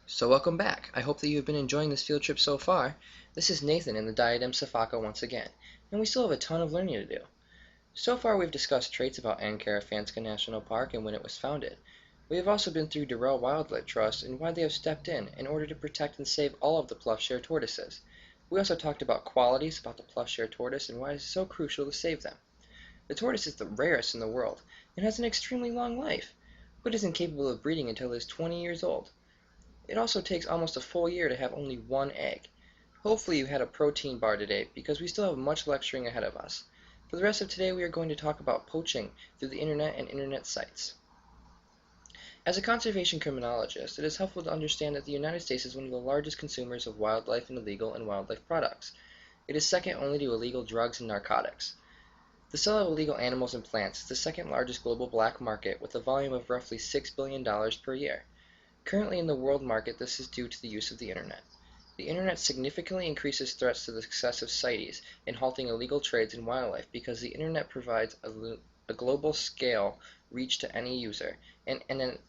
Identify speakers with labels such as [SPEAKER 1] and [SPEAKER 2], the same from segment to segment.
[SPEAKER 1] So welcome back. I hope that you have been enjoying this field trip so far. This is Nathan in the Diadem Safaka once again, and we still have a ton of learning to do. So far we've discussed traits about Ankara-Fanska National Park and when it was founded. We have also been through Durrell Wildlife Trust and why they have stepped in order to protect and save all of the Ploughshare tortoises. We also talked about qualities about the Ploughshare tortoise and why it is so crucial to save them. The tortoise is the rarest in the world and has an extremely long life, but isn't capable of breeding until it is 20 years old. It also takes almost a full year to have only one egg. Hopefully you had a protein bar today because we still have much lecturing ahead of us. For the rest of today we are going to talk about poaching through the internet and internet sites. As a conservation criminologist, it is helpful to understand that the United States is one of the largest consumers of wildlife and illegal and wildlife products. It is second only to illegal drugs and narcotics. The sale of illegal animals and plants is the second largest global black market with a volume of roughly $6 billion per year. Currently in the world market, this is due to the use of the internet. The internet significantly increases threats to the success of CITES in halting illegal trades in wildlife because the internet provides a global scale reach to any user and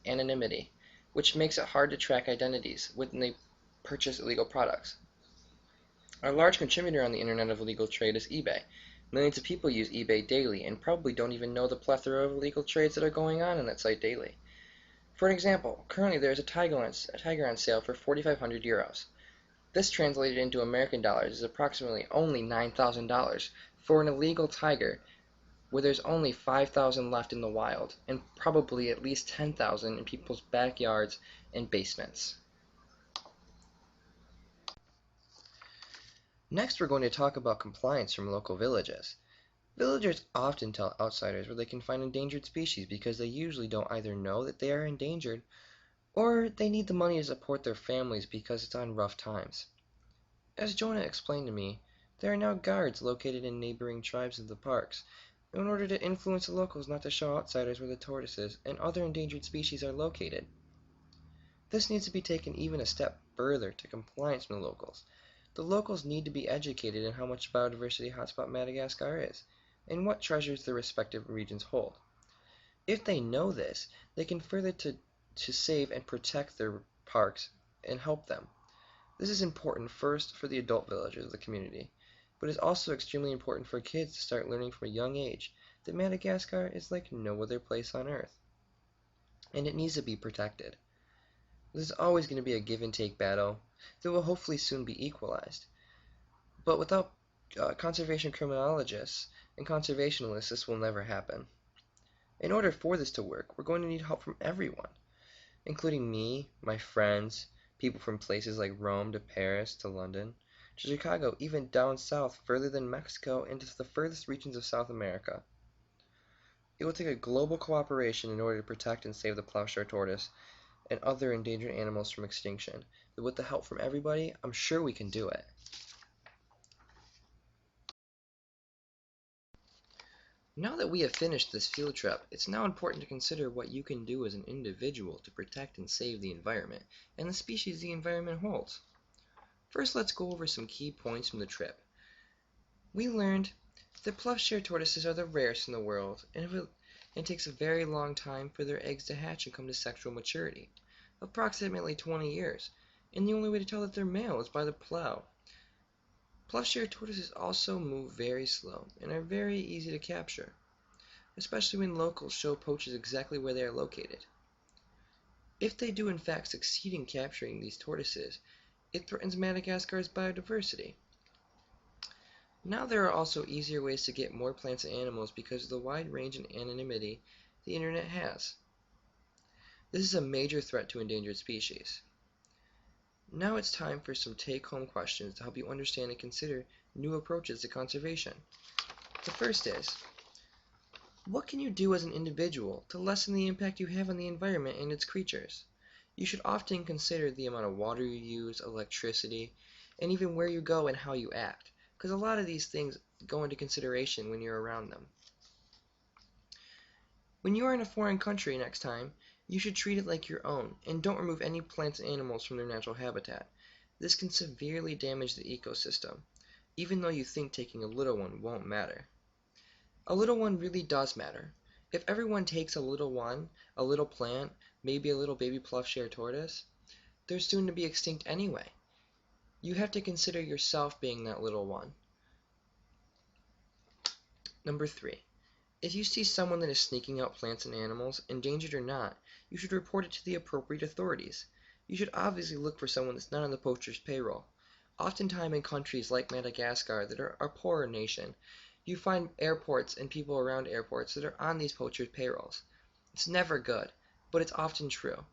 [SPEAKER 1] anonymity, which makes it hard to track identities when they purchase illegal products. A large contributor on the internet of illegal trade is eBay. Millions of people use eBay daily and probably don't even know the plethora of illegal trades that are going on that site daily. For an example, currently there is a tiger on sale for 4,500 euros. This translated into American dollars is approximately only $9,000 for an illegal tiger where there's only 5,000 left in the wild and probably at least 10,000 in people's backyards and basements. Next we're going to talk about compliance from local villages. Villagers often tell outsiders where they can find endangered species because they usually don't either know that they are endangered or they need the money to support their families because it's on rough times. As Jonah explained to me, there are now guards located in neighboring tribes of the parks in order to influence the locals not to show outsiders where the tortoises and other endangered species are located. This needs to be taken even a step further to compliance from the locals. The locals need to be educated in how much biodiversity hotspot Madagascar is and what treasures their respective regions hold. If they know this, they can further to save and protect their parks and help them. This is important first for the adult villagers of the community, but is also extremely important for kids to start learning from a young age that Madagascar is like no other place on Earth, and it needs to be protected. This is always going to be a give and take battle that will hopefully soon be equalized, but without conservation criminologists and conservationists this will never happen. In order for this to work, we're going to need help from everyone, including me, my friends, people from places like Rome to Paris to London to Chicago, even down south further than Mexico into the furthest regions of South America. It will take a global cooperation in order to protect and save the Ploughshare tortoise and other endangered animals from extinction. But with the help from everybody, I'm sure we can do it. Now that we have finished this field trip, it's now important to consider what you can do as an individual to protect and save the environment and the species the environment holds. First, let's go over some key points from the trip. We learned that Ploughshare tortoises are the rarest in the world, and it takes a very long time for their eggs to hatch and come to sexual maturity, approximately 20 years, and the only way to tell that they're male is by the plow. Ploughshare tortoises also move very slow and are very easy to capture, especially when locals show poachers exactly where they are located. If they do in fact succeed in capturing these tortoises, it threatens Madagascar's biodiversity. Now there are also easier ways to get more plants and animals because of the wide range and anonymity the internet has. This is a major threat to endangered species. Now it's time for some take-home questions to help you understand and consider new approaches to conservation. The first is, what can you do as an individual to lessen the impact you have on the environment and its creatures? You should often consider the amount of water you use, electricity, and even where you go and how you act, because a lot of these things go into consideration when you're around them. When you are in a foreign country next time, you should treat it like your own, and don't remove any plants and animals from their natural habitat. This can severely damage the ecosystem, even though you think taking a little one won't matter. A little one really does matter. If everyone takes a little one, a little plant, maybe a little baby Ploughshare tortoise, they're soon to be extinct anyway. You have to consider yourself being that little one. Number 3. If you see someone that is sneaking out plants and animals, endangered or not, you should report it to the appropriate authorities. You should obviously look for someone that's not on the poacher's payroll. Oftentimes in countries like Madagascar that are a poorer nation, you find airports and people around airports that are on these poachers' payrolls. It's never good, but it's often true.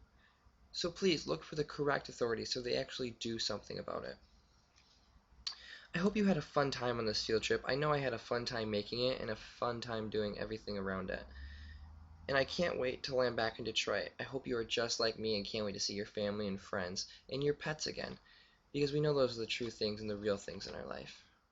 [SPEAKER 1] So please look for the correct authorities so they actually do something about it. I hope you had a fun time on this field trip. I know I had a fun time making it and a fun time doing everything around it. And I can't wait till I'm back in Detroit. I hope you are just like me and can't wait to see your family and friends and your pets again, because we know those are the true things and the real things in our life.